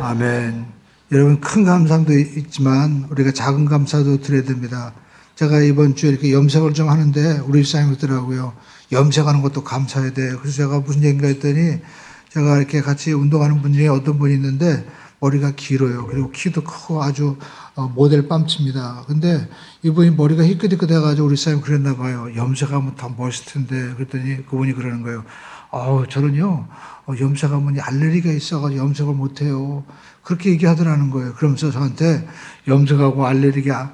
아멘. 여러분, 큰 감사도 있지만 우리가 작은 감사도 드려야 됩니다. 제가 이번 주에 이렇게 염색을 좀 하는데 우리 집사님이 그러더라고요. 염색하는 것도 감사해야 돼. 그래서 제가 무슨 얘기인가 했더니 제가 이렇게 같이 운동하는 분 중에 어떤 분이 있는데 머리가 길어요. 그리고 키도 크고 아주 모델 뺨칩니다. 근데 이분이 머리가 희끗희끗 해가지고 우리 집사님 그랬나 봐요. 염색하면 더 멋있을 텐데. 그랬더니 그분이 그러는 거예요. 저는요, 염색하면 알레르기가 있어가지고 염색을 못해요. 그렇게 얘기하더라는 거예요. 그러면서 저한테 염색하고 알레르기가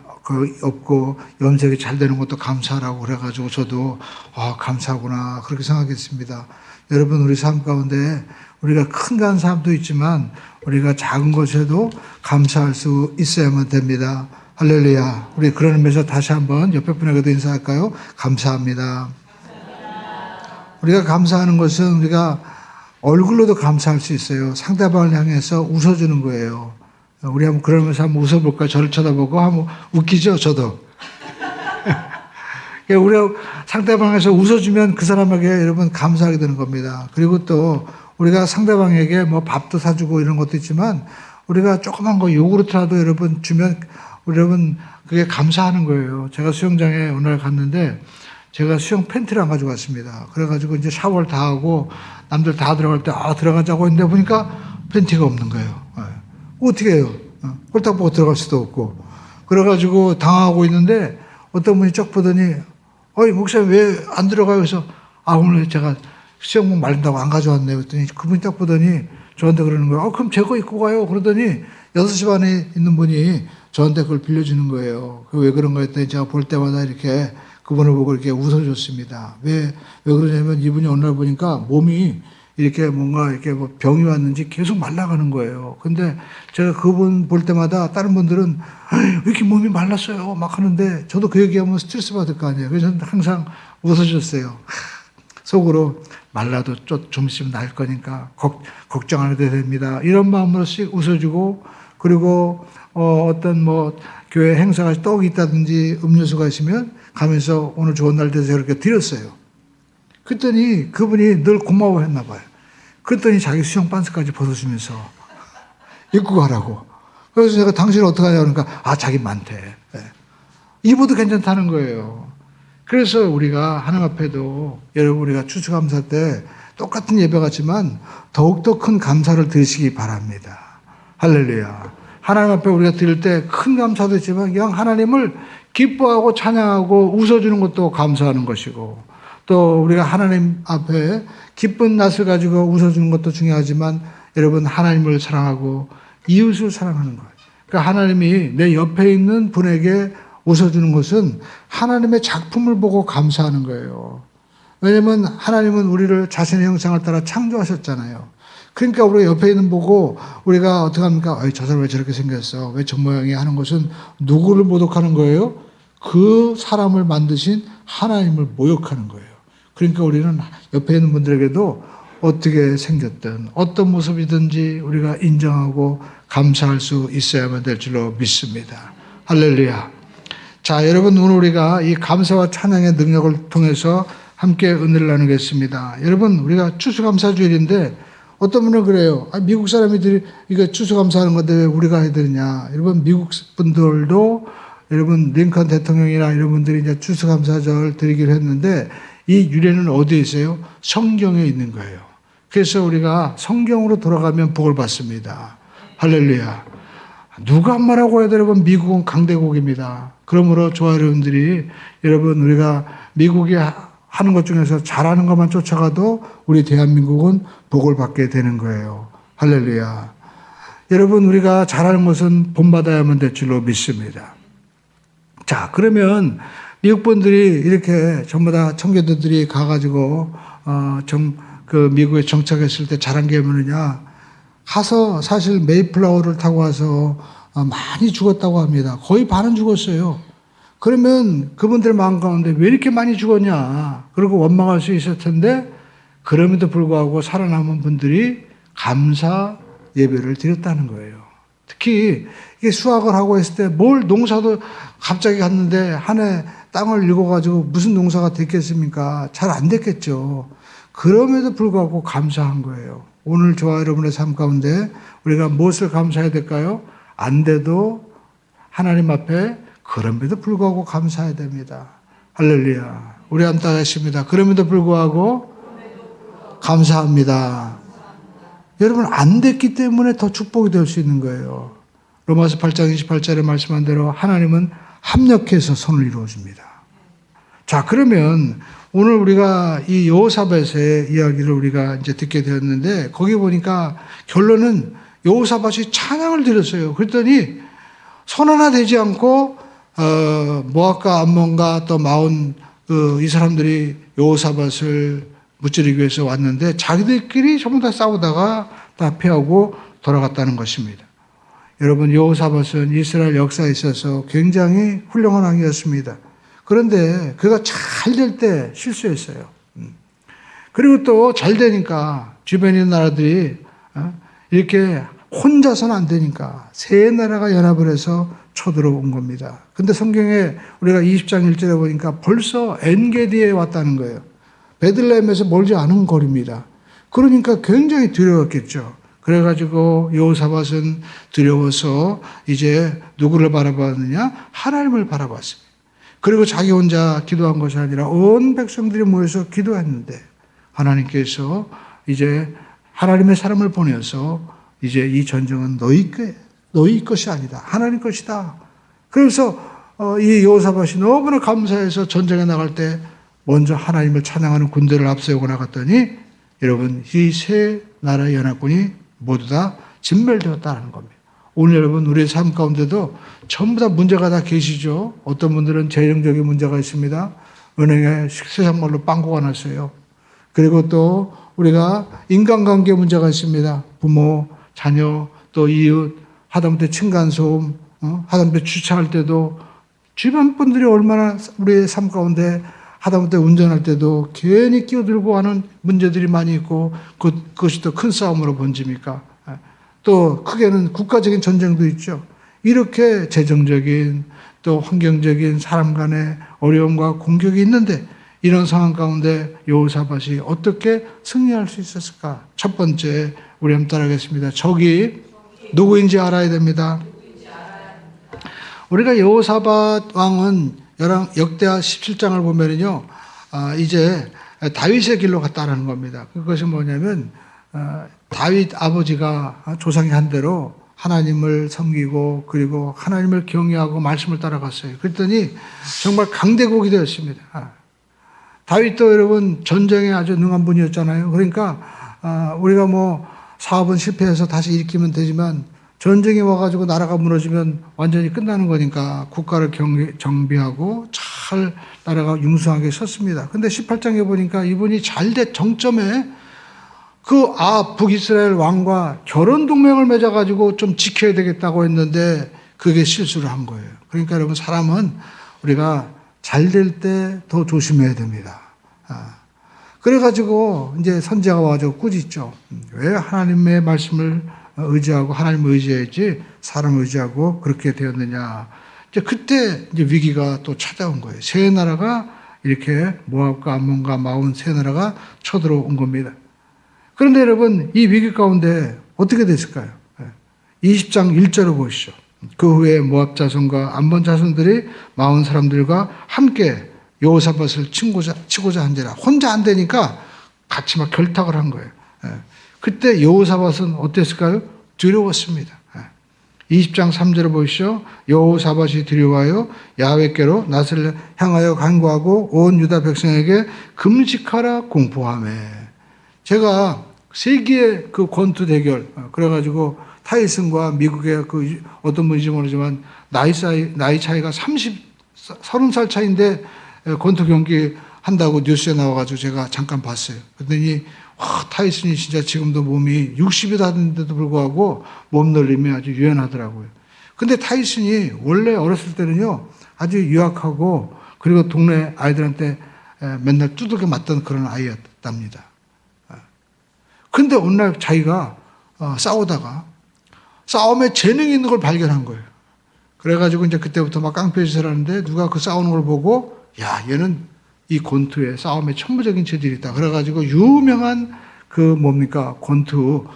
없고 염색이 잘 되는 것도 감사하라고 그래가지고 저도 감사하구나 그렇게 생각했습니다. 여러분, 우리 삶 가운데 우리가 큰 감사함도 있지만 우리가 작은 것에도 감사할 수 있어야만 됩니다. 할렐루야. 우리 그런 의미에서 다시 한번 옆에 분에게도 인사할까요? 감사합니다. 우리가 감사하는 것은 우리가 얼굴로도 감사할 수 있어요. 상대방을 향해서 웃어주는 거예요. 우리 한번 그러면서 한번 웃어볼까요? 저를 쳐다보고 한번 웃기죠, 저도. 우리가 상대방에서 웃어주면 그 사람에게 여러분 감사하게 되는 겁니다. 그리고 또 우리가 상대방에게 뭐 밥도 사주고 이런 것도 있지만 우리가 조그만 거 요구르트라도 여러분 주면 여러분 그게 감사하는 거예요. 제가 수영장에 오늘 갔는데 제가 수영 팬티를 안 가져갔습니다. 그래가지고 이제 샤워를 다 하고 남들 다 들어갈 때 들어가자고 했는데 보니까 팬티가 없는 거예요. 어떻게 해요? 홀딱 보고 들어갈 수도 없고. 그래가지고 당하고 있는데 어떤 분이 쩍 보더니 목사님 왜 안 들어가요? 그래서 오늘 제가 수영복 말린다고 안 가져왔네요. 그랬더니 그분이 딱 보더니 저한테 그러는 거예요. 그럼 제 거 입고 가요. 그러더니 6시 반에 있는 분이 저한테 그걸 빌려주는 거예요. 왜 그런가 했더니 제가 볼 때마다 이렇게 그분을 보고 이렇게 웃어줬습니다. 왜 그러냐면 이분이 어느 날 보니까 몸이 이렇게 뭔가 이렇게 뭐 병이 왔는지 계속 말라가는 거예요. 근데 제가 그분 볼 때마다 다른 분들은 왜 이렇게 몸이 말랐어요? 막 하는데 저도 그 얘기하면 스트레스 받을 거 아니에요. 그래서 저는 항상 웃어줬어요. 속으로 말라도 좀 있으면 나을 거니까 걱정 안 해도 됩니다. 이런 마음으로 씩 웃어주고 그리고 어떤 뭐 교회 행사가 떡이 있다든지 음료수가 있으면 가면서 오늘 좋은 날 되세요 이렇게 드렸어요. 그랬더니 그분이 늘 고마워했나 봐요. 그랬더니 자기 수영 반스까지 벗어주면서 입고 가라고. 그래서 제가 당신은 어떻게 하냐고 그러니까 자기 많대. 입어도 괜찮다는 거예요. 그래서 우리가 하나님 앞에도 여러분 우리가 추수감사 때 똑같은 예배 같지만 더욱더 큰 감사를 드리시기 바랍니다. 할렐루야. 하나님 앞에 우리가 드릴 때 큰 감사도 있지만 그냥 하나님을 기뻐하고 찬양하고 웃어주는 것도 감사하는 것이고 또 우리가 하나님 앞에 기쁜 낯을 가지고 웃어주는 것도 중요하지만 여러분 하나님을 사랑하고 이웃을 사랑하는 거예요. 그러니까 하나님이 내 옆에 있는 분에게 웃어주는 것은 하나님의 작품을 보고 감사하는 거예요. 왜냐하면 하나님은 우리를 자신의 형상을 따라 창조하셨잖아요. 그러니까 우리가 옆에 있는 보고 우리가 어떻게 합니까? 저 사람 왜 저렇게 생겼어? 왜 저 모양이 하는 것은 누구를 모독하는 거예요? 그 사람을 만드신 하나님을 모욕하는 거예요. 그러니까 우리는 옆에 있는 분들에게도 어떻게 생겼든 어떤 모습이든지 우리가 인정하고 감사할 수 있어야만 될 줄로 믿습니다. 할렐루야. 자, 여러분 오늘 우리가 이 감사와 찬양의 능력을 통해서 함께 은혜를 나누겠습니다. 여러분 우리가 추수감사주일인데 어떤 분은 그래요. 미국 사람들이 이거 추수감사하는 건데 왜 우리가 해야 되느냐. 여러분 미국 분들도 여러분 링컨 대통령이나 이런 분들이 이제 추수감사절 드리기로 했는데 이 유래는 어디에 있어요? 성경에 있는 거예요. 그래서 우리가 성경으로 돌아가면 복을 받습니다. 할렐루야. 누가 한 말하고 해야 돼? 여러분 미국은 강대국입니다. 그러므로 저와 여러분들이 여러분 우리가 미국이 하는 것 중에서 잘하는 것만 쫓아가도 우리 대한민국은 복을 받게 되는 거예요. 할렐루야. 여러분 우리가 잘하는 것은 본받아야만 될 줄로 믿습니다. 자, 그러면 미국 분들이 이렇게 전부 다 청교도들이 가가지고 미국에 정착했을 때 잘한 게 뭐느냐? 가서 사실 메이플라워를 타고 와서 많이 죽었다고 합니다. 거의 반은 죽었어요. 그러면 그분들 마음 가운데 왜 이렇게 많이 죽었냐? 그리고 원망할 수 있을 텐데 그럼에도 불구하고 살아남은 분들이 감사 예배를 드렸다는 거예요. 특히 이게 수확을 하고 했을 때 뭘 농사도 갑자기 갔는데 한 해 땅을 읽어가지고 무슨 농사가 됐겠습니까? 잘 안 됐겠죠. 그럼에도 불구하고 감사한 거예요. 오늘 저와 여러분의 삶 가운데 우리가 무엇을 감사해야 될까요? 안 돼도 하나님 앞에 그럼에도 불구하고 감사해야 됩니다. 할렐루야. 우리 한번 따라하십니다. 그럼에도 불구하고 감사합니다. 여러분, 안 됐기 때문에 더 축복이 될 수 있는 거예요. 로마서 8장 28절에 말씀한 대로 하나님은 합력해서 선을 이루어줍니다. 자, 그러면 오늘 우리가 이 여호사밧의 이야기를 우리가 이제 듣게 되었는데, 거기 보니까 결론은 여호사밧이 찬양을 드렸어요. 그랬더니 손 하나 대지 않고 모압과 암몬과 또 마온 이 사람들이 여호사밧을 무찌르기 위해서 왔는데 자기들끼리 전부 다 싸우다가 다 패하고 돌아갔다는 것입니다. 여러분, 여호사밧은 이스라엘 역사에 있어서 굉장히 훌륭한 왕이었습니다. 그런데 그가 잘 될 때 실수했어요. 그리고 또 잘 되니까 주변에 있는 나라들이 이렇게 혼자서는 안 되니까 세 나라가 연합을 해서 쳐들어온 겁니다. 근데 성경에 우리가 20장 1절에 보니까 벌써 엔게디에 왔다는 거예요. 베들레헴에서 멀지 않은 거리입니다. 그러니까 굉장히 두려웠겠죠. 그래가지고 여호사밧은 두려워서 이제 누구를 바라봤느냐? 하나님을 바라봤습니다. 그리고 자기 혼자 기도한 것이 아니라 온 백성들이 모여서 기도했는데 하나님께서 이제 하나님의 사람을 보내서 이제 이 전쟁은 너희 것이 아니다. 하나님 것이다. 그래서 이 여호사밧이 너무나 감사해서 전쟁에 나갈 때 먼저 하나님을 찬양하는 군대를 앞세우고 나갔더니 여러분, 이 세 나라의 연합군이 모두 다 진멸되었다는 겁니다. 오늘 여러분, 우리의 삶 가운데도 전부 다 문제가 다 계시죠. 어떤 분들은 재정적인 문제가 있습니다. 은행에 세상 말로 빵꾸가 났어요. 그리고 또 우리가 인간관계 문제가 있습니다. 부모, 자녀, 또 이웃, 하다못해 층간소음, 하다못해 주차할 때도 주변 분들이 얼마나 우리의 삶 가운데 하다못해 운전할 때도 괜히 끼어들고 하는 문제들이 많이 있고 그것이 또 큰 싸움으로 번집니까? 또 크게는 국가적인 전쟁도 있죠. 이렇게 재정적인 또 환경적인 사람 간의 어려움과 공격이 있는데 이런 상황 가운데 여호사밧이 어떻게 승리할 수 있었을까? 첫 번째, 우리 한번 따라하겠습니다. 적이 누구인지 알아야 됩니다. 우리가 여호사밧 왕은 역대하 17장을 보면은요, 이제 다윗의 길로 갔다라는 겁니다. 그것이 뭐냐면, 다윗 아버지가 조상이 한 대로 하나님을 섬기고 그리고 하나님을 경외하고 말씀을 따라갔어요. 그랬더니 정말 강대국이 되었습니다. 다윗도 여러분 전쟁에 아주 능한 분이었잖아요. 그러니까 우리가 뭐 사업은 실패해서 다시 일으키면 되지만 전쟁이 와가지고 나라가 무너지면 완전히 끝나는 거니까 국가를 정비하고 잘 나라가 융숭하게 섰습니다. 근데 18장에 보니까 이분이 잘 된 정점에 그 북이스라엘 왕과 결혼 동맹을 맺어가지고 좀 지켜야 되겠다고 했는데 그게 실수를 한 거예요. 그러니까 여러분, 사람은 우리가 잘 될 때 더 조심해야 됩니다. 그래가지고 이제 선지자가 와가지고 꾸짖죠. 왜 하나님의 말씀을 의지하고 하나님을 의지해야지 사람을 의지하고 그렇게 되었느냐. 이제 그때 이제 위기가 또 찾아온 거예요. 세 나라가 이렇게 모압과 암몬과 마온 세 나라가 쳐들어온 겁니다. 그런데 여러분, 이 위기 가운데 어떻게 됐을까요? 20장 1절을 보시죠. 그 후에 모압 자손과 암몬 자손들이 마온 사람들과 함께 여호사밧을 치고자 한지라. 혼자 안 되니까 같이 막 결탁을 한 거예요. 그때 여호사밧은 어땠을까요? 두려웠습니다. 20장 3절을 보시죠. 여호사밧이 두려워하여 야훼께로 낯을 향하여 간구하고 온 유다 백성에게 금식하라 공포하며. 제가 세기의 그 권투 대결, 그래가지고 타이슨과 미국의 그 어떤 분인지 모르지만 나이 차이가 30살 차이인데 권투 경기 한다고 뉴스에 나와가지고 제가 잠깐 봤어요. 그랬더니 타이슨이 진짜 지금도 몸이 60이 다는데도 불구하고 몸놀림이 아주 유연하더라고요. 근데 타이슨이 원래 어렸을 때는요, 아주 유약하고 그리고 동네 아이들한테 맨날 두들겨 맞던 그런 아이였답니다. 근데 어느 날 자기가 싸우다가 싸움에 재능이 있는 걸 발견한 거예요. 그래가지고 이제 그때부터 막 깡패짓을 하는데 누가 그 싸우는 걸 보고, 야, 얘는 이 권투의 싸움에 천부적인 체질이 있다. 그래가지고 유명한 권투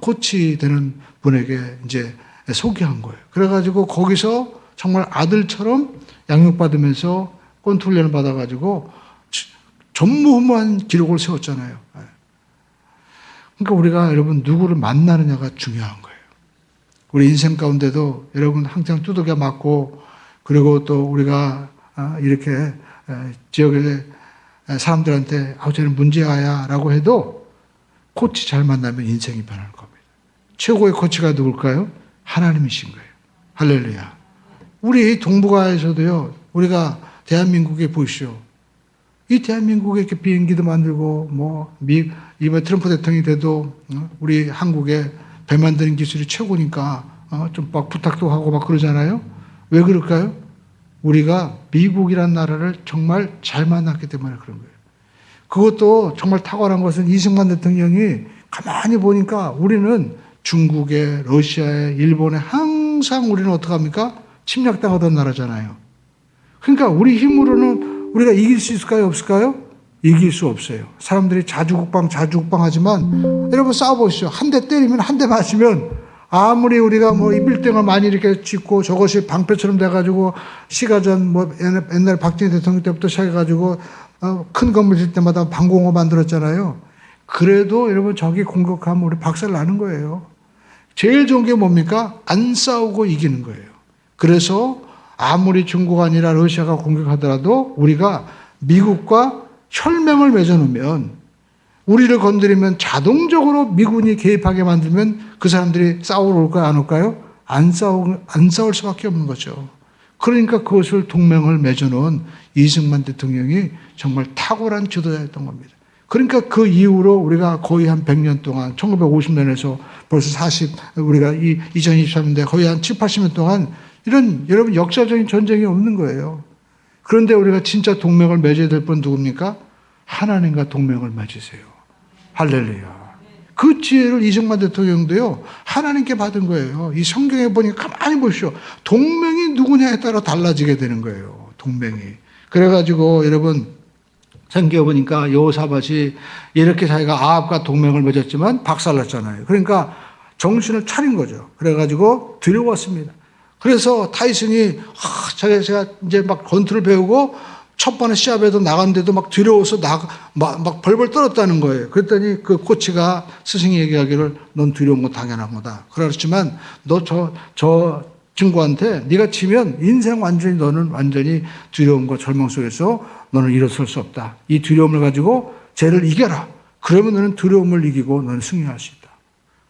코치 되는 분에게 이제 소개한 거예요. 그래가지고 거기서 정말 아들처럼 양육받으면서 권투 훈련을 받아가지고 전무후무한 기록을 세웠잖아요. 그러니까 우리가 여러분 누구를 만나느냐가 중요한 거예요. 우리 인생 가운데도 여러분 항상 두들겨 맞고 그리고 또 우리가 이렇게 지역의 사람들한테 쟤는 문제아야 라고 해도 코치 잘 만나면 인생이 변할 겁니다. 최고의 코치가 누굴까요? 하나님이신 거예요. 할렐루야. 우리 동북아에서도요, 우리가 대한민국에 보시오. 이 대한민국에 이렇게 비행기도 만들고, 이번 트럼프 대통령이 돼도, 우리 한국에 배 만드는 기술이 최고니까, 좀 막 부탁도 하고 막 그러잖아요? 왜 그럴까요? 우리가 미국이란 나라를 정말 잘 만났기 때문에 그런 거예요. 그것도 정말 탁월한 것은 이승만 대통령이 가만히 보니까 우리는 중국에, 러시아에, 일본에 항상 우리는 어떡합니까? 침략당하던 나라잖아요. 그러니까 우리 힘으로는 우리가 이길 수 있을까요? 없을까요? 이길 수 없어요. 사람들이 자주국방 하지만 여러분 싸워보시죠. 한 대 때리면 한 대 맞으면 아무리 우리가 이 빌딩을 많이 이렇게 짓고 저것이 방패처럼 돼가지고 시가전 옛날 박정희 대통령 때부터 시작해가지고 큰 건물 질 때마다 방공호 만들었잖아요. 그래도 여러분 적이 공격하면 우리 박살 나는 거예요. 제일 좋은 게 뭡니까? 안 싸우고 이기는 거예요. 그래서 아무리 중국 아니라 러시아가 공격하더라도 우리가 미국과 혈맹을 맺어놓으면 우리를 건드리면 자동적으로 미군이 개입하게 만들면 그 사람들이 싸우러 올까요? 안 올까요? 안 싸울 수밖에 없는 거죠. 그러니까 그것을 동맹을 맺어놓은 이승만 대통령이 정말 탁월한 지도자였던 겁니다. 그러니까 그 이후로 우리가 거의 한 100년 동안 1950년에서 벌써 우리가 2023년대 거의 한 7, 80년 동안 이런 여러분 역사적인 전쟁이 없는 거예요. 그런데 우리가 진짜 동맹을 맺어야 될 분 누굽니까? 하나님과 동맹을 맺으세요. 할렐루야. 그 지혜를 이승만 대통령도요, 하나님께 받은 거예요. 이 성경에 보니까 가만히 보시오. 동맹이 누구냐에 따라 달라지게 되는 거예요. 동맹이. 그래가지고 여러분, 성경에 보니까 여호사밧이 이렇게 자기가 아합과 동맹을 맺었지만 박살났잖아요. 그러니까 정신을 차린 거죠. 그래가지고 두려웠습니다. 그래서 타이슨이 제가 이제 막 권투를 배우고 첫 번에 시합에도 나갔는데도 막 두려워서 막 벌벌 떨었다는 거예요. 그랬더니 그 코치가 스승이 얘기하기를 넌 두려운 거 당연한 거다. 그렇지만 너 저 친구한테 네가 치면 인생 너는 완전히 두려운 거 절망 속에서 너는 일어설 수 없다. 이 두려움을 가지고 쟤를 이겨라. 그러면 너는 두려움을 이기고 너는 승리할 수 있다.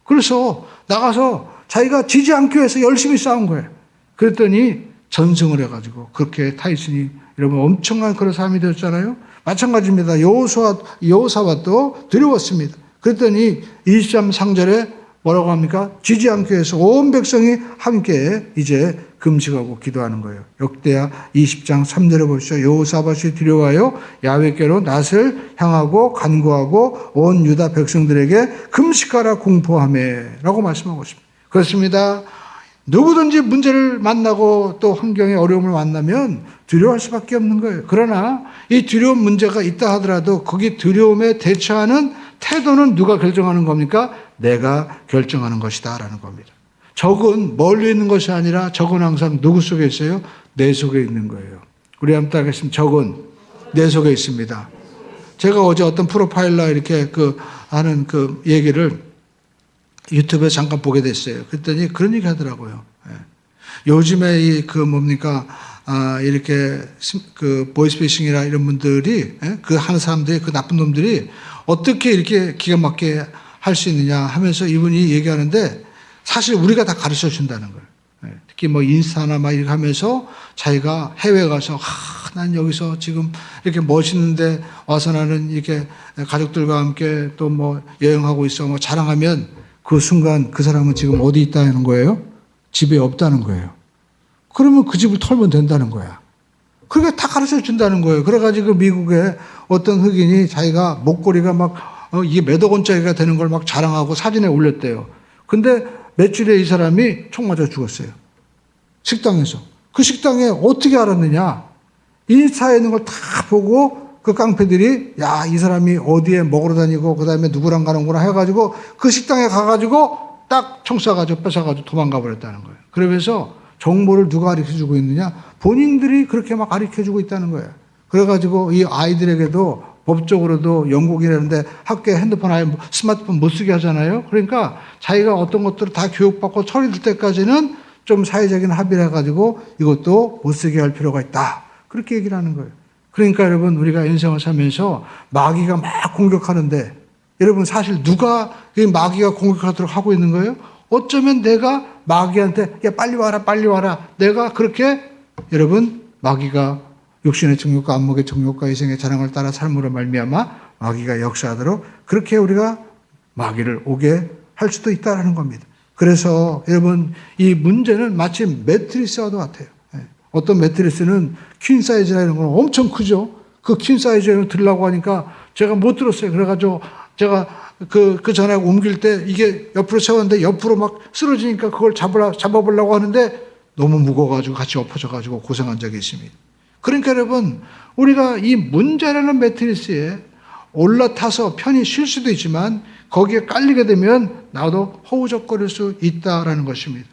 그래서 나가서 자기가 지지 않기 위해서 열심히 싸운 거예요. 그랬더니 전승을 해가지고 그렇게 타이슨이 여러분 엄청난 그런 사람이 되었잖아요. 마찬가지입니다. 여호사밧도 두려웠습니다. 그랬더니 23상절에 뭐라고 합니까? 지지 않기 위해서 온 백성이 함께 이제 금식하고 기도하는 거예요. 역대하 20장 3절에 보시죠. 여호사밧이 두려워하여 야훼께로 낯을 향하고 간구하고 온 유다 백성들에게 금식하라 공포하매 라고 말씀하고 있습니다. 그렇습니다. 누구든지 문제를 만나고 또 환경의 어려움을 만나면 두려워할 수밖에 없는 거예요. 그러나 이 두려운 문제가 있다 하더라도 거기 두려움에 대처하는 태도는 누가 결정하는 겁니까? 내가 결정하는 것이다 라는 겁니다. 적은 멀리 있는 것이 아니라 적은 항상 누구 속에 있어요? 내 속에 있는 거예요. 우리 한번 하겠습니다. 적은 내 속에 있습니다. 제가 어제 어떤 프로파일러 이렇게 하는 얘기를 유튜브에 잠깐 보게 됐어요. 그랬더니 그런 얘기 하더라고요. 요즘에 이렇게 보이스피싱이나 이런 분들이, 하는 사람들이, 나쁜 놈들이 어떻게 이렇게 기가 막히게 할 수 있느냐 하면서 이분이 얘기하는데 사실 우리가 다 가르쳐 준다는 거예요. 특히 인스타나 이렇게 하면서 자기가 해외 가서, 난 여기서 지금 이렇게 멋있는데 와서 나는 이렇게 가족들과 함께 또 여행하고 있어 자랑하면 그 순간 그 사람은 지금 어디 있다는 거예요? 집에 없다는 거예요. 그러면 그 집을 털면 된다는 거야. 그렇게 다 가르쳐 준다는 거예요. 그래가지고 미국에 어떤 흑인이 자기가 목걸이가 이게 몇억 원짜리가 되는 걸 자랑하고 사진에 올렸대요. 근데 며칠에 이 사람이 총 맞아 죽었어요. 식당에서. 그 식당에 어떻게 알았느냐? 인스타에 있는 걸 다 보고 그 깡패들이 야, 이 사람이 어디에 먹으러 다니고 그다음에 누구랑 가는구나 해가지고 그 식당에 가가지고 딱 총 쏴가지고 뺏어가지고 도망가 버렸다는 거예요. 그러면서 정보를 누가 가르쳐주고 있느냐? 본인들이 그렇게 막 가르쳐주고 있다는 거예요. 그래가지고 이 아이들에게도 법적으로도 영국이라는데 학교에 핸드폰 아예 스마트폰 못 쓰게 하잖아요. 그러니까 자기가 어떤 것들을 다 교육받고 처리될 때까지는 좀 사회적인 합의를 해가지고 이것도 못 쓰게 할 필요가 있다. 그렇게 얘기를 하는 거예요. 그러니까 여러분 우리가 인생을 살면서 마귀가 막 공격하는데 여러분 사실 누가 이 마귀가 공격하도록 하고 있는 거예요? 어쩌면 내가 마귀한테 야 빨리 와라 빨리 와라 내가 그렇게 여러분 마귀가 육신의 정욕과 안목의 정욕과 이생의 자랑을 따라 삶으로 말미암아 마귀가 역사하도록 그렇게 우리가 마귀를 오게 할 수도 있다라는 겁니다. 그래서 여러분 이 문제는 마치 매트리스와도 같아요. 어떤 매트리스는 퀸 사이즈나 이런 건 엄청 크죠. 그 퀸 사이즈에 들라고 하니까 제가 못 들었어요. 그래가지고 제가 그 전에 옮길 때 이게 옆으로 세웠는데 옆으로 막 쓰러지니까 그걸 잡아보려고 하는데 너무 무거워가지고 같이 엎어져가지고 고생한 적이 있습니다. 그러니까 여러분 우리가 이 문제라는 매트리스에 올라타서 편히 쉴 수도 있지만 거기에 깔리게 되면 나도 허우적거릴 수 있다라는 것입니다.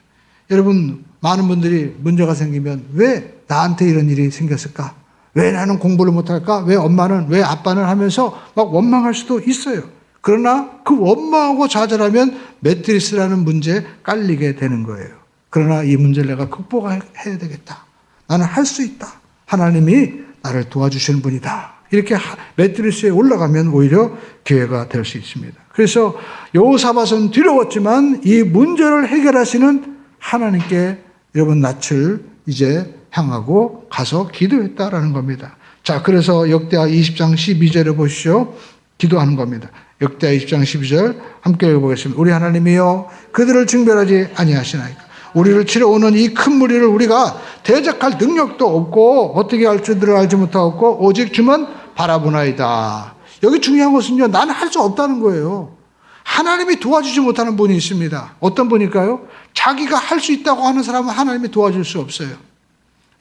여러분 많은 분들이 문제가 생기면 왜 나한테 이런 일이 생겼을까? 왜 나는 공부를 못할까? 왜 엄마는 왜 아빠는 하면서 막 원망할 수도 있어요. 그러나 그 원망하고 좌절하면 매트리스라는 문제에 깔리게 되는 거예요. 그러나 이 문제를 내가 극복해야 되겠다. 나는 할 수 있다. 하나님이 나를 도와주시는 분이다. 이렇게 매트리스에 올라가면 오히려 기회가 될 수 있습니다. 그래서 여호사밧은 두려웠지만 이 문제를 해결하시는 하나님께 여러분 낯을 이제 향하고 가서 기도했다라는 겁니다. 자, 그래서 역대하 20장 12절에 보시죠. 기도하는 겁니다. 역대하 20장 12절 함께 읽어보겠습니다. 우리 하나님이여 그들을 징벌하지 아니하시나이까. 우리를 치러오는 이 큰 무리를 우리가 대적할 능력도 없고 어떻게 할 줄을 알지 못하고 오직 주만 바라보나이다. 여기 중요한 것은요. 나는 할 수 없다는 거예요. 하나님이 도와주지 못하는 분이 있습니다. 어떤 분일까요? 자기가 할 수 있다고 하는 사람은 하나님이 도와줄 수 없어요.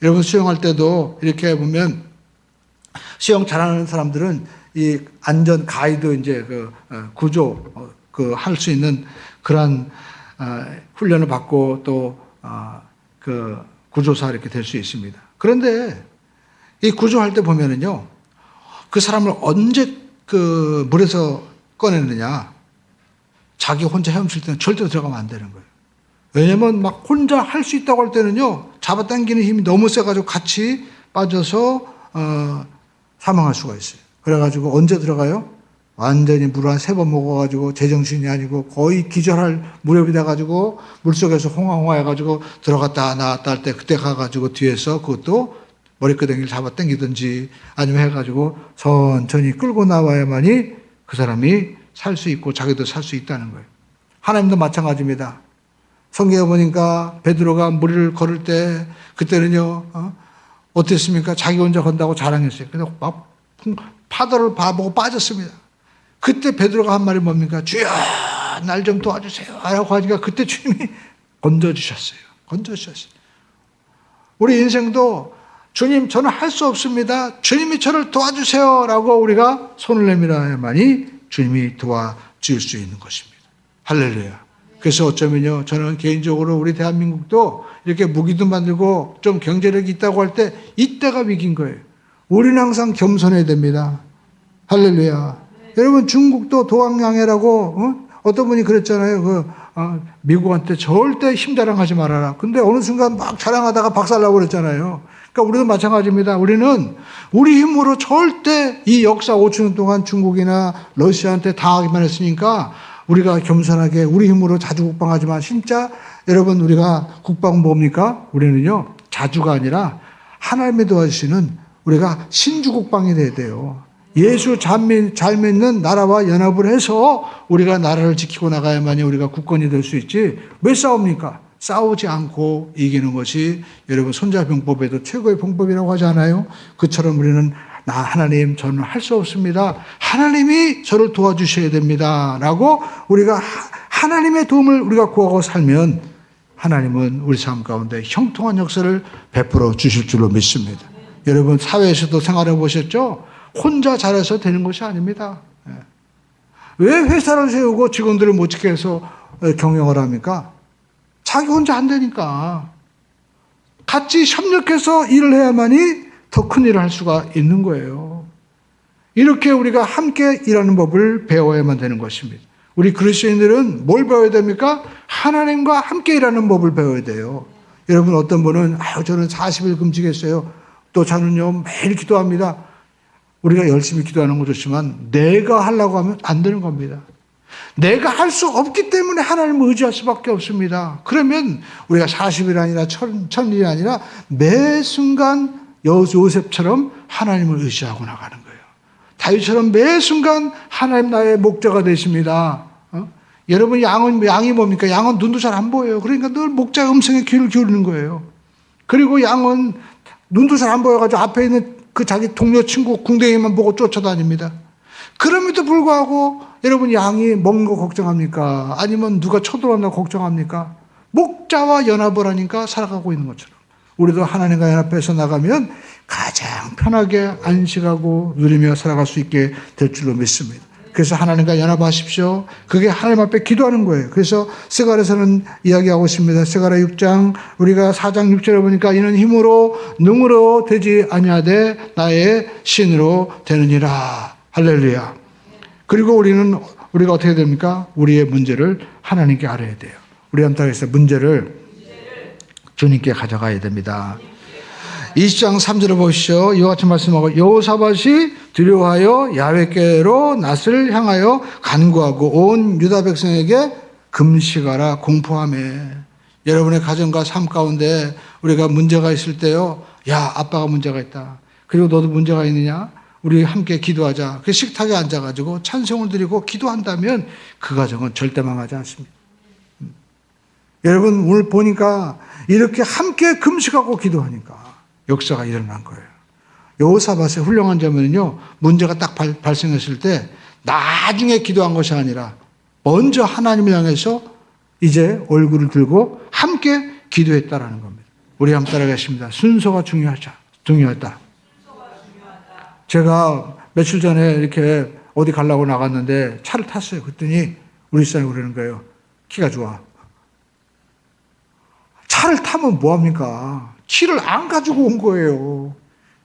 여러분 수영할 때도 이렇게 보면 수영 잘하는 사람들은 이 안전 가이드 이제 구조 할 수 있는 그런 훈련을 받고 또 구조사 이렇게 될 수 있습니다. 그런데 이 구조할 때 보면은요, 그 사람을 언제 그 물에서 꺼내느냐, 자기 혼자 헤엄칠 때는 절대 들어가면 안 되는 거예요. 왜냐면 막 혼자 할 수 있다고 할 때는요, 잡아당기는 힘이 너무 세가지고 같이 빠져서 사망할 수가 있어요. 그래가지고 언제 들어가요? 완전히 물을 한 3번 먹어가지고 제정신이 아니고 거의 기절할 무렵이 돼가지고 물속에서 홍황홍화 해가지고 들어갔다 나왔다 할 때 그때 가가지고 뒤에서 그것도 머리끄댕이를 잡아 당기든지 아니면 해가지고 천천히 끌고 나와야만이 그 사람이 살 수 있고 자기도 살 수 있다는 거예요. 하나님도 마찬가지입니다. 성경에 보니까 베드로가 무리를 걸을 때 그때는요 어땠습니까? 자기 혼자 건다고 자랑했어요. 그래서 막 파도를 봐보고 빠졌습니다. 그때 베드로가 한 말이 뭡니까? 주여 날 좀 도와주세요 라고 하니까 그때 주님이 건져주셨어요. 건져주셨어요. 우리 인생도 주님 저는 할 수 없습니다. 주님이 저를 도와주세요 라고 우리가 손을 내밀어야만이 주님이 도와줄 수 있는 것입니다. 할렐루야. 그래서 어쩌면요 저는 개인적으로 우리 대한민국도 이렇게 무기도 만들고 좀 경제력이 있다고 할 때 이때가 위기인 거예요. 우리는 항상 겸손해야 됩니다. 할렐루야. 여러분 중국도 도왕양해라고 어떤 분이 그랬잖아요. 미국한테 절대 힘 자랑하지 말아라. 근데 어느 순간 막 자랑하다가 박살나고 그랬잖아요. 그러니까 우리도 마찬가지입니다. 우리는 우리 힘으로 절대 이 역사 5천 년 동안 중국이나 러시아한테 당하기만 했으니까 우리가 겸손하게 우리 힘으로 자주 국방하지만 진짜 여러분 우리가 국방 뭡니까? 우리는요 자주가 아니라 하나님이 도와주시는 우리가 신주 국방이 돼야 돼요. 예수 잘 믿는 나라와 연합을 해서 우리가 나라를 지키고 나가야만이 우리가 국권이 될 수 있지. 왜 싸웁니까? 싸우지 않고 이기는 것이 여러분 손자병법에도 최고의 병법이라고 하지 않아요? 그처럼 우리는 하나님 저는 할 수 없습니다. 하나님이 저를 도와주셔야 됩니다. 라고 우리가 하나님의 도움을 우리가 구하고 살면 하나님은 우리 삶 가운데 형통한 역사를 베풀어 주실 줄로 믿습니다. 여러분 사회에서도 생활해 보셨죠? 혼자 잘해서 되는 것이 아닙니다. 왜 회사를 세우고 직원들을 못 지게 해서 경영을 합니까? 자기 혼자 안 되니까. 같이 협력해서 일을 해야만이 더 큰 일을 할 수가 있는 거예요. 이렇게 우리가 함께 일하는 법을 배워야만 되는 것입니다. 우리 그리스도인들은 뭘 배워야 됩니까? 하나님과 함께 일하는 법을 배워야 돼요. 여러분 어떤 분은 저는 40일 금식했어요. 또 저는요 매일 기도합니다. 우리가 열심히 기도하는 건 좋지만 내가 하려고 하면 안 되는 겁니다. 내가 할 수 없기 때문에 하나님을 의지할 수밖에 없습니다. 그러면 우리가 40일 아니라 1000일이 아니라 매 순간 요셉처럼 하나님을 의지하고 나가는 거예요. 다윗처럼 매 순간 하나님 나의 목자가 되십니다. 여러분 양이 뭡니까? 양은 눈도 잘 안 보여요. 그러니까 늘 목자의 음성에 귀를 기울이는 거예요. 그리고 양은 눈도 잘 안 보여가지고 앞에 있는 그 자기 동료 친구 궁뎅이만 보고 쫓아다닙니다. 그럼에도 불구하고 여러분 양이 먹는 거 걱정합니까? 아니면 누가 쳐들어왔나 걱정합니까? 목자와 연합을 하니까 살아가고 있는 것처럼 우리도 하나님과 연합해서 나가면 가장 편하게 안식하고 누리며 살아갈 수 있게 될 줄로 믿습니다. 그래서 하나님과 연합하십시오. 그게 하나님 앞에 기도하는 거예요. 그래서 스가랴서는 이야기하고 있습니다. 스가랴 6장 우리가 4장 6절에 보니까 이는 힘으로 능으로 되지 아니하되 나의 신으로 되느니라. 할렐루야. 그리고 우리가 어떻게 됩니까? 우리의 문제를 하나님께 알아야 돼요. 우리 함께해서 문제를 주님께 가져가야 됩니다. 20장 3절을 보시죠. 이와 같이 말씀하고 여호사밧이 두려워하여 야훼께로 낯을 향하여 간구하고 온 유다 백성에게 금식하라 공포하며. 여러분의 가정과 삶 가운데 우리가 문제가 있을 때요. 야 아빠가 문제가 있다. 그리고 너도 문제가 있느냐? 우리 함께 기도하자. 그 식탁에 앉아가지고 찬송을 드리고 기도한다면 그 가정은 절대 망하지 않습니다. 여러분 오늘 보니까 이렇게 함께 금식하고 기도하니까 역사가 일어난 거예요. 여호사밧의 훌륭한 점은요, 문제가 딱 발생했을 때 나중에 기도한 것이 아니라 먼저 하나님을 향해서 이제 얼굴을 들고 함께 기도했다라는 겁니다. 우리 한번 따라가겠습니다. 순서가 중요하다. 제가 며칠 전에 이렇게 어디 가려고 나갔는데 차를 탔어요. 그랬더니 우리 사람이 그러는 거예요. 키가 좋아. 차를 타면 뭐합니까? 키를 안 가지고 온 거예요.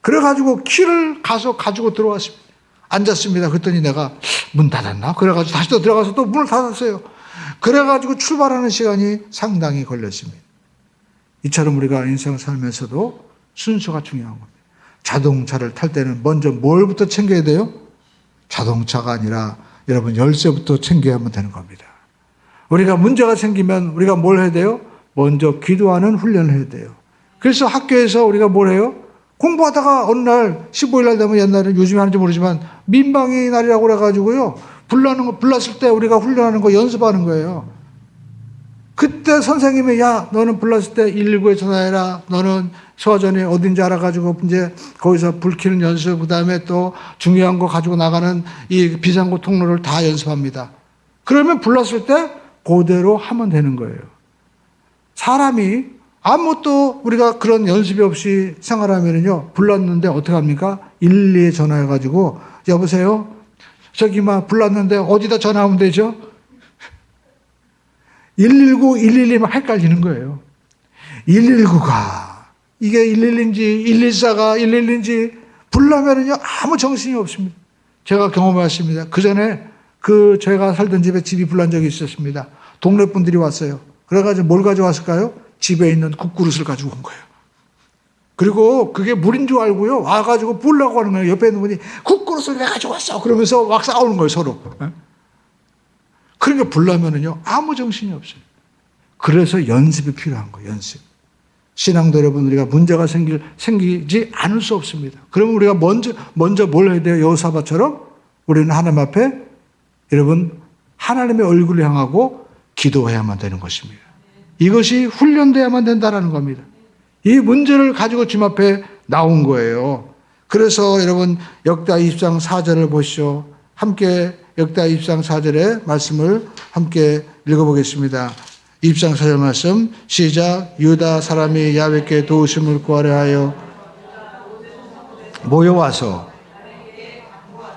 그래가지고 키를 가지고 들어왔습니다. 앉았습니다. 그랬더니 내가 문 닫았나? 그래가지고 다시 또 들어가서 또 문을 닫았어요. 그래가지고 출발하는 시간이 상당히 걸렸습니다. 이처럼 우리가 인생을 살면서도 순서가 중요한 겁니다. 자동차를 탈 때는 먼저 뭘부터 챙겨야 돼요? 자동차가 아니라 여러분 열쇠부터 챙겨야만 되는 겁니다. 우리가 문제가 생기면 우리가 뭘 해야 돼요? 먼저 기도하는 훈련을 해야 돼요. 그래서 학교에서 우리가 뭘 해요? 공부하다가 어느 날 15일 날 되면 옛날에 요즘에 하는지 모르지만 민방위 날이라고 그래가지고요. 불났을 때 우리가 훈련하는 거 연습하는 거예요. 그때 선생님이 야 너는 불났을 때 119에 전화해라. 너는 소화전이 어딘지 알아가지고 이제 거기서 불 켜는 연습 그다음에 또 중요한 거 가지고 나가는 이 비상구 통로를 다 연습합니다. 그러면 불났을 때 그대로 하면 되는 거예요. 사람이 아무것도 우리가 그런 연습이 없이 생활하면요 불났는데 어떻게 합니까? 112에 전화해가지고 여보세요? 저기 불났는데 어디다 전화하면 되죠? 119, 112만 헷갈리는 거예요. 119가 이게 112인지 114가 112인지 불나면은요 아무 정신이 없습니다. 제가 경험했습니다. 그 전에 제가 살던 집에 집이 불난 적이 있었습니다. 동네 분들이 왔어요. 그래가지고 뭘 가져왔을까요? 집에 있는 국그릇을 가지고 온 거예요. 그리고 그게 물인 줄 알고요. 와가지고 불라고 하는 거예요. 옆에 있는 분이 국그릇을 왜 가지고 왔어? 그러면서 막 싸우는 거예요, 서로. 그러니까 불나면은요, 아무 정신이 없어요. 그래서 연습이 필요한 거예요, 연습. 신앙도 여러분, 우리가 문제가 생기지 않을 수 없습니다. 그러면 우리가 먼저 뭘 해야 돼요? 여호사밧처럼 우리는 하나님 앞에 여러분, 하나님의 얼굴을 향하고 기도해야만 되는 것입니다. 이것이 훈련돼야만 된다는 겁니다. 이 문제를 가지고 주님 앞에 나온 거예요. 그래서 여러분 역대하 20장 4절을 보시죠. 함께 역대하 20장 4절의 말씀을 함께 읽어보겠습니다. 20장 4절 말씀 시작. 유다 사람이 야훼께 도우심을 구하려 하여 모여와서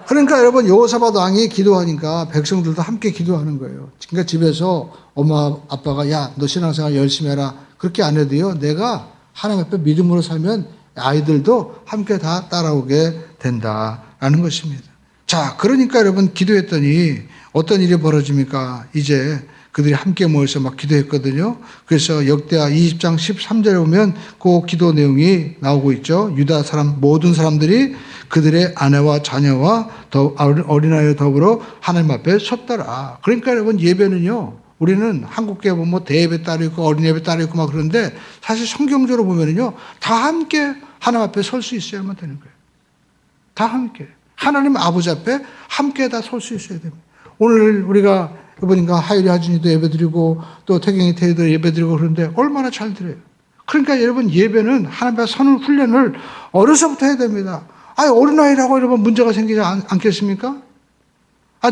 그러니까 여러분 여호사밧 왕이 기도하니까 백성들도 함께 기도하는 거예요. 그러니까 집에서 엄마 아빠가 야, 너 신앙생활 열심히 해라. 그렇게 안 해도요. 내가 하나님 앞에 믿음으로 살면 아이들도 함께 다 따라오게 된다라는 것입니다. 자, 그러니까 여러분 기도했더니 어떤 일이 벌어집니까? 이제 그들이 함께 모여서 막 기도했거든요. 그래서 역대하 20장 13절에 보면 그 기도 내용이 나오고 있죠. 유다 사람 모든 사람들이 그들의 아내와 자녀와 어린아이와 더불어 하나님 앞에 섰더라. 그러니까 여러분 예배는요. 우리는 한국교회 보면 뭐 대예배 따로 있고 어린예배 따로 있고 막 그런데 사실 성경적으로 보면은요. 다 함께 하나님 앞에 설 수 있어야만 되는 거예요. 다 함께. 하나님 아버지 앞에 함께 다 설 수 있어야 됩니다. 오늘 우리가 이번인가 하율이 하준이도 예배드리고 또 태경이 태희도 예배드리고 그러는데 얼마나 잘 드려요. 그러니까 여러분 예배는 하나님 앞에 서는 훈련을 어려서부터 해야 됩니다. 어린아이라고 여러분 문제가 생기지 않겠습니까?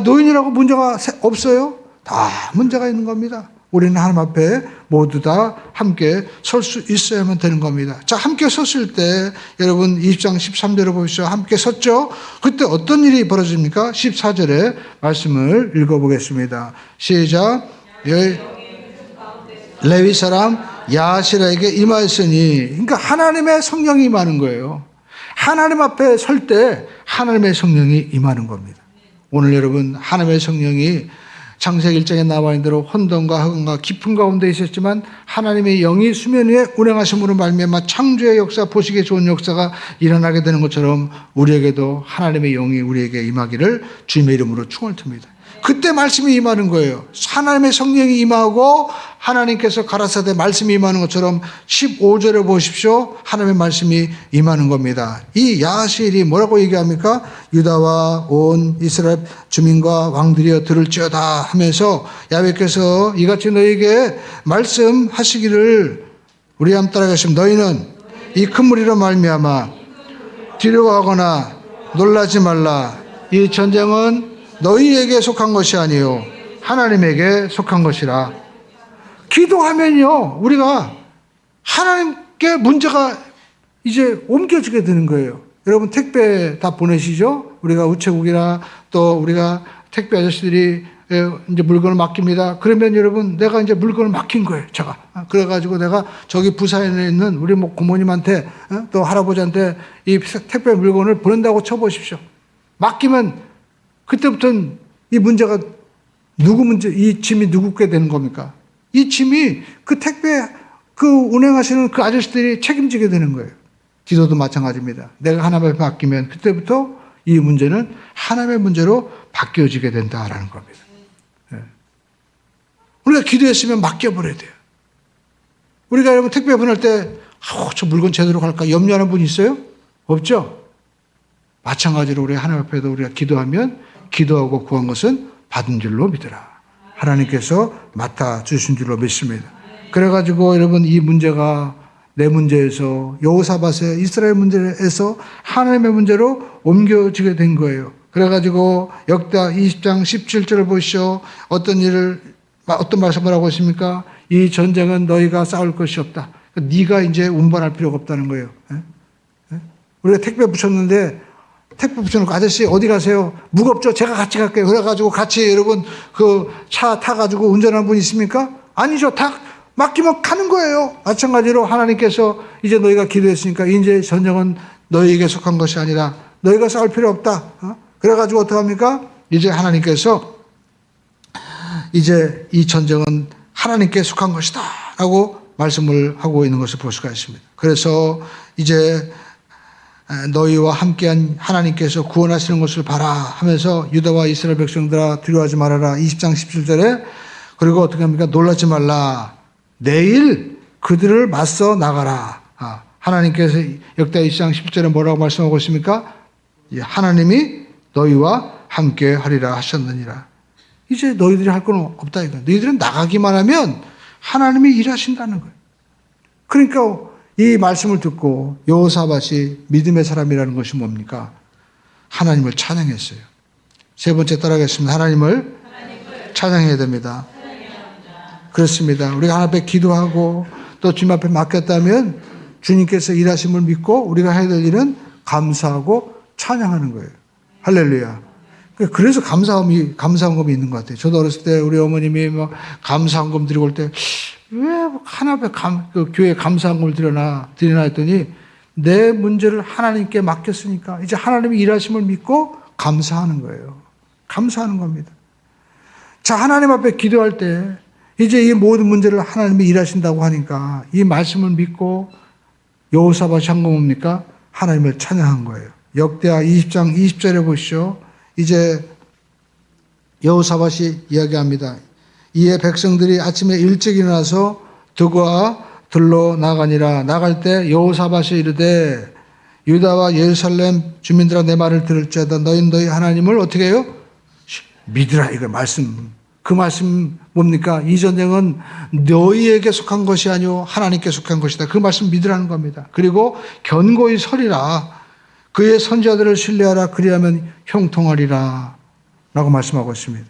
노인이라고 문제가 없어요? 다 문제가 있는 겁니다. 우리는 하나님 앞에 모두 다 함께 설 수 있어야만 되는 겁니다. 자, 함께 섰을 때 여러분 20장 13절을 보십시오. 함께 섰죠. 그때 어떤 일이 벌어집니까? 14절에 말씀을 읽어보겠습니다. 시작. 레위 사람 야시라에게 임하였으니, 그러니까 하나님의 성령이 임하는 거예요. 하나님 앞에 설 때 하나님의 성령이 임하는 겁니다. 오늘 여러분 하나님의 성령이 창세기 1장에 나와 있는 대로 혼돈과 흑암과 깊은 가운데 있었지만 하나님의 영이 수면 위에 운행하심으로 말미암아 창조의 역사, 보시기에 좋은 역사가 일어나게 되는 것처럼 우리에게도 하나님의 영이 우리에게 임하기를 주님의 이름으로 축원을 듭니다. 그때 말씀이 임하는 거예요. 하나님의 성령이 임하고 하나님께서 가라사대 말씀이 임하는 것처럼 15절에 보십시오. 하나님의 말씀이 임하는 겁니다. 이 야하시엘이 뭐라고 얘기합니까? 유다와 온 이스라엘 주민과 왕들이여 들을지어다 하면서 야훼께서 이같이 너희에게 말씀하시기를 우리 함 따라가시면 너희는 이 큰 무리로 말미암아 두려워하거나 놀라지 말라. 이 전쟁은 너희에게 속한 것이 아니요 하나님에게 속한 것이라. 기도하면요 우리가 하나님께 문제가 이제 옮겨지게 되는 거예요. 여러분 택배 다 보내시죠? 우리가 우체국이나 또 우리가 택배 아저씨들이 이제 물건을 맡깁니다. 그러면 여러분 내가 이제 물건을 맡긴 거예요. 제가 그래가지고 내가 저기 부산에 있는 우리 뭐 고모님한테 또 할아버지한테 이 택배 물건을 보낸다고 쳐보십시오. 맡기면 그때부터는 이 문제가 이 짐이 누구께 되는 겁니까? 이 짐이 그 택배 운행하시는 그 아저씨들이 책임지게 되는 거예요. 기도도 마찬가지입니다. 내가 하나님 앞에 맡기면 그때부터 이 문제는 하나님의 문제로 바뀌어지게 된다라는 겁니다. 우리가 기도했으면 맡겨버려야 돼요. 우리가 여러분 택배 보낼 때 저 물건 제대로 갈까 염려하는 분 있어요? 없죠? 마찬가지로 우리 하나님 앞에도 우리가 기도하면 기도하고 구한 것은 받은 줄로 믿으라. 하나님께서 맡아주신 줄로 믿습니다. 그래가지고 여러분 이 문제가 내 문제에서 여호사밧의 이스라엘 문제에서 하나님의 문제로 옮겨지게 된 거예요. 그래가지고 역대하 20장 17절을 보시오. 어떤 말씀을 하고 있습니까? 이 전쟁은 너희가 싸울 것이 없다. 네가 이제 운반할 필요가 없다는 거예요. 우리가 택배 붙였는데 택배 붙여놓고 아저씨 어디 가세요? 무겁죠? 제가 같이 갈게요. 그래가지고 같이 여러분 그 차 타가지고 운전하는 분 있습니까? 아니죠. 다 맡기면 가는 거예요. 마찬가지로 하나님께서 이제 너희가 기도했으니까 이제 전쟁은 너희에게 속한 것이 아니라 너희가 싸울 필요 없다. 그래가지고 어떡합니까? 이제 하나님께서 이제 이 전쟁은 하나님께 속한 것이다 라고 말씀을 하고 있는 것을 볼 수가 있습니다. 그래서 이제 너희와 함께한 하나님께서 구원하시는 것을 봐라 하면서 유다와 이스라엘 백성들아 두려워하지 말아라. 20장 17절에 그리고 어떻게 합니까? 놀라지 말라. 내일 그들을 맞서 나가라. 하나님께서 역대 20장 10절에 뭐라고 말씀하고 있습니까? 하나님이 너희와 함께 하리라 하셨느니라. 이제 너희들이 할 건 없다 이거. 너희들은 나가기만 하면 하나님이 일하신다는 거예요. 그러니까 이 말씀을 듣고 여호사밧이 믿음의 사람이라는 것이 뭡니까? 하나님을 찬양했어요. 세 번째 따라가겠습니다. 하나님을 찬양해야 됩니다. 그렇습니다. 우리가 하나님 앞에 기도하고 또 주님 앞에 맡겼다면 주님께서 일하심을 믿고 우리가 해야 될 일은 감사하고 찬양하는 거예요. 할렐루야. 그래서 감사헌금이 있는 것 같아요. 저도 어렸을 때 우리 어머님이 막 감사헌금 드리고 올 때, 왜 하나님께 교회에 감사헌금을 드리나 했더니, 내 문제를 하나님께 맡겼으니까, 이제 하나님의 일하심을 믿고 감사하는 거예요. 감사하는 겁니다. 자, 하나님 앞에 기도할 때, 이제 이 모든 문제를 하나님이 일하신다고 하니까, 이 말씀을 믿고, 여호사밧이 한 거 뭡니까? 하나님을 찬양한 거예요. 역대하 20장 20절에 보시죠. 이제 여호사밧이 이야기합니다. 이에 백성들이 아침에 일찍 일어나서 드고와 들로 나가니라. 나갈 때 여호사밧이 이르되 유다와 예루살렘 주민들아 내 말을 들을지어다. 너희 하나님을 어떻게 해요? 믿으라. 이거 말씀. 그 말씀 뭡니까? 이 전쟁은 너희에게 속한 것이 아니오 하나님께 속한 것이다. 그 말씀 믿으라는 겁니다. 그리고 견고히 서리라. 그의 선지자들을 신뢰하라. 그리하면 형통하리라. 라고 말씀하고 있습니다.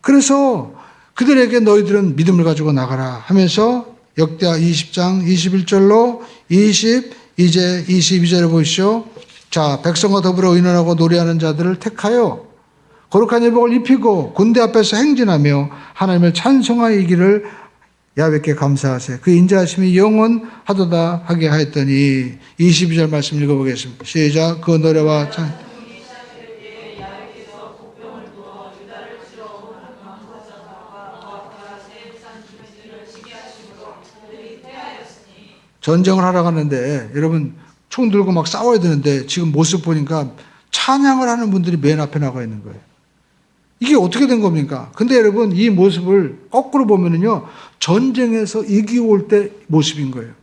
그래서 그들에게 너희들은 믿음을 가지고 나가라 하면서 역대하 20장 21절로 이제 22절에 보시죠. 자, 백성과 더불어 의논하고 노래하는 자들을 택하여 거룩한 예복을 입히고 군대 앞에서 행진하며 하나님을 찬송하여 이기를 야훼께 감사하세. 그 인자하심이 영원하도다 하게 하였더니 22절 말씀 읽어보겠습니다. 시작. 그 노래와 찬 전쟁을 하러 가는데 여러분 총 들고 막 싸워야 되는데 지금 모습 보니까 찬양을 하는 분들이 맨 앞에 나가 있는 거예요. 이게 어떻게 된 겁니까? 근데 여러분 이 모습을 거꾸로 보면은요, 전쟁에서 이기고 올 때 모습인 거예요.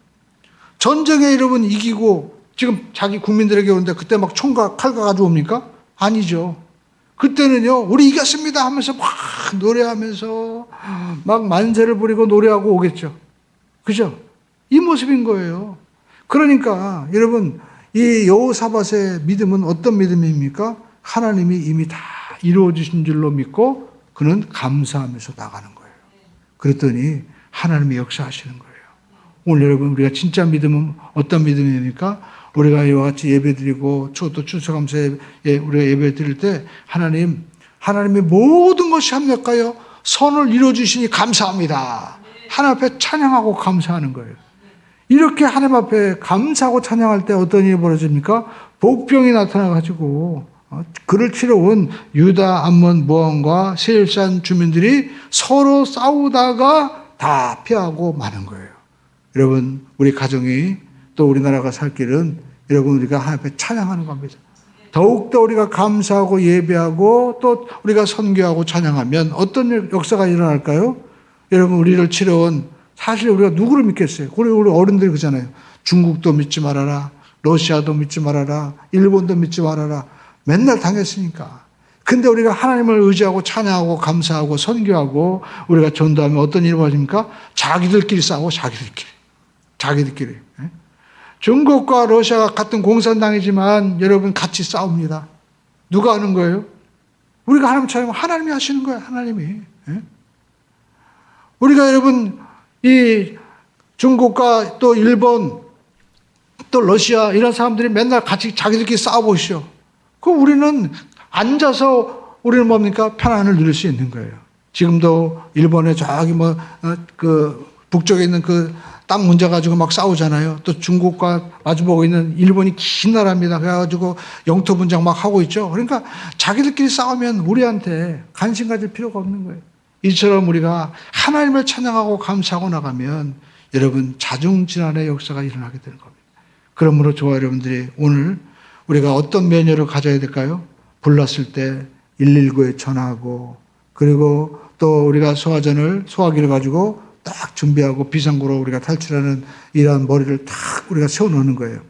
전쟁에 여러분 이기고 지금 자기 국민들에게 오는데 그때 막 총과 칼과 가지고 옵니까? 아니죠. 그때는요, 우리 이겼습니다 하면서 막 노래하면서 막 만세를 부리고 노래하고 오겠죠. 그죠? 이 모습인 거예요. 그러니까 여러분 이 여호사밧의 믿음은 어떤 믿음입니까? 하나님이 이미 다 이루어 주신 줄로 믿고 그는 감사하면서 나가는 거예요. 그랬더니 하나님이 역사하시는 거예요. 오늘 여러분 우리가 진짜 믿음은 어떤 믿음입니까? 우리가 이와 같이 예배드리고 또 추수감사에 우리가 예배드릴 때 하나님의 모든 것이 합력하여 선을 이루어 주시니 감사합니다. 하나님 앞에 찬양하고 감사하는 거예요. 이렇게 하나님 앞에 감사하고 찬양할 때 어떤 일이 벌어집니까? 복병이 나타나가지고 그를 치러온 유다, 암몬, 모함과 세일산 주민들이 서로 싸우다가 다 피하고 마는 거예요. 여러분 우리 가정이 또 우리나라가 살 길은 여러분 우리가 하나님 앞에 찬양하는 겁니다. 더욱더 우리가 감사하고 예배하고 또 우리가 선교하고 찬양하면 어떤 역사가 일어날까요? 여러분 우리를 치러온 사실 우리가 누구를 믿겠어요? 우리 어른들이 그러잖아요. 중국도 믿지 말아라. 러시아도 믿지 말아라. 일본도 믿지 말아라. 맨날 당했으니까. 근데 우리가 하나님을 의지하고 찬양하고 감사하고 선교하고 우리가 전도하면 어떤 일이 벌어집니까? 자기들끼리 싸워. 자기들끼리. 중국과 러시아가 같은 공산당이지만 여러분 같이 싸웁니다. 누가 하는 거예요? 우리가 하나님 찬양하면 하나님이 하시는 거예요. 하나님이. 우리가 여러분 이 중국과 또 일본 또 러시아 이런 사람들이 맨날 같이 자기들끼리 싸워보시오. 그럼 우리는 앉아서 우리는 뭡니까? 평안을 누릴 수 있는 거예요. 지금도 일본에 저기 그 북쪽에 있는 그 땅 문제 가지고 막 싸우잖아요. 또 중국과 마주보고 있는 일본이 긴 나라입니다. 그래가지고 영토 분쟁 막 하고 있죠. 그러니까 자기들끼리 싸우면 우리한테 관심 가질 필요가 없는 거예요. 이처럼 우리가 하나님을 찬양하고 감사하고 나가면 여러분 자중질환의 역사가 일어나게 되는 겁니다. 그러므로 저와 여러분들이 오늘 우리가 어떤 매너를 가져야 될까요? 불났을 때 119에 전화하고 그리고 또 우리가 소화기를 가지고 딱 준비하고 비상구로 우리가 탈출하는 이러한 머리를 딱 우리가 세워놓는 거예요.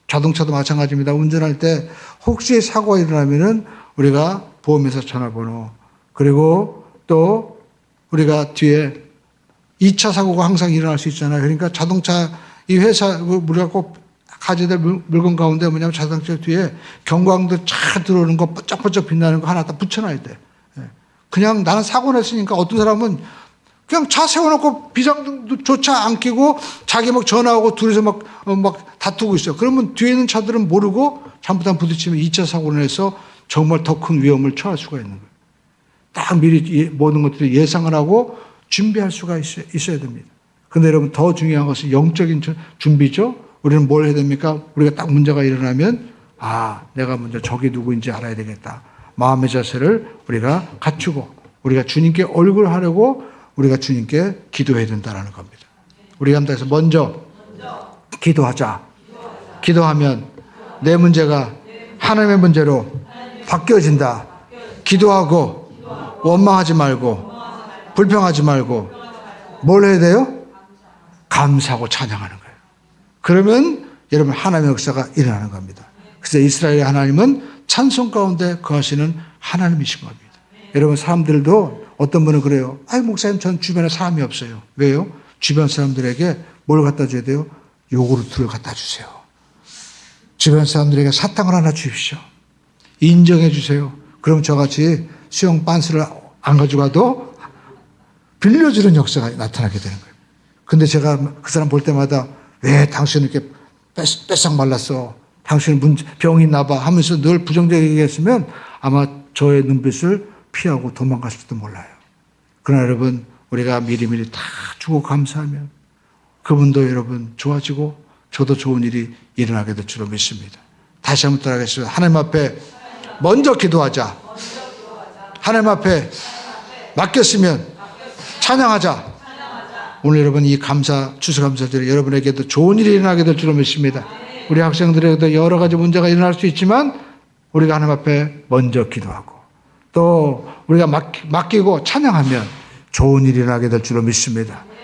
자동차도 마찬가지입니다. 운전할 때 혹시 사고가 일어나면은 우리가 보험회사 전화번호 그리고 또 우리가 뒤에 2차 사고가 항상 일어날 수 있잖아요. 그러니까 자동차 이 회사 우리가 꼭 가져야 될 물건 가운데 뭐냐면 자동차 뒤에 경광등 차 들어오는 거 번쩍번쩍 빛나는 거 하나 다 붙여놔야 돼. 그냥 나는 사고 냈으니까 어떤 사람은 그냥 차 세워놓고 비상등조차 안 켜고 자기 막 전화하고 둘이서 막 다투고 있어요. 그러면 뒤에 있는 차들은 모르고 잘못하면 부딪히면 2차 사고를 내서 정말 더 큰 위험을 처할 수가 있는 거예요. 딱 미리 모든 것들을 예상을 하고 준비할 수가 있어야 됩니다. 그런데 여러분 더 중요한 것은 영적인 준비죠. 우리는 뭘 해야 됩니까? 우리가 딱 문제가 일어나면 내가 먼저 적이 누구인지 알아야 되겠다. 마음의 자세를 우리가 갖추고 우리가 주님께 얼굴하려고 우리가 주님께 기도해야 된다는 겁니다. 우리가 한다해서 먼저 기도하자. 기도하면 내 문제가 하나님의 문제로 바뀌어진다. 기도하고 원망하지 말고 불평하지 말고 뭘 해야 돼요? 감사하고 찬양하는 거예요. 그러면 여러분 하나님의 역사가 일어나는 겁니다. 그래서 이스라엘의 하나님은 찬송 가운데 거하시는 하나님이신 겁니다. 여러분 사람들도 어떤 분은 그래요. 목사님 전 주변에 사람이 없어요. 왜요? 주변 사람들에게 뭘 갖다 줘야 돼요? 요구르트를 갖다 주세요. 주변 사람들에게 사탕을 하나 주십시오. 인정해 주세요. 그럼 저같이 수영 빤스를 안 가져가도 빌려주는 역사가 나타나게 되는 거예요. 근데 제가 그 사람 볼 때마다 왜 당신은 이렇게 뺏싹 말랐어? 당신은 병이 있나 봐 하면서 늘 부정적이게 얘기했으면 아마 저의 눈빛을 피하고 도망갔을지도 몰라요. 그러나 여러분 우리가 미리미리 다 주고 감사하면 그분도 여러분 좋아지고 저도 좋은 일이 일어나게 될 줄로 믿습니다. 다시 한번 따라하겠습니다. 하나님 앞에 먼저 기도하자. 하나님 앞에 맡겼으면 찬양하자. 오늘 여러분 이 추수감사절에 여러분에게도 좋은 일이 일어나게 될 줄로 믿습니다. 우리 학생들에게도 여러 가지 문제가 일어날 수 있지만 우리가 하나님 앞에 먼저 기도하고 또 우리가 맡기고 찬양하면 좋은 일이 일어나게 될 줄로 믿습니다.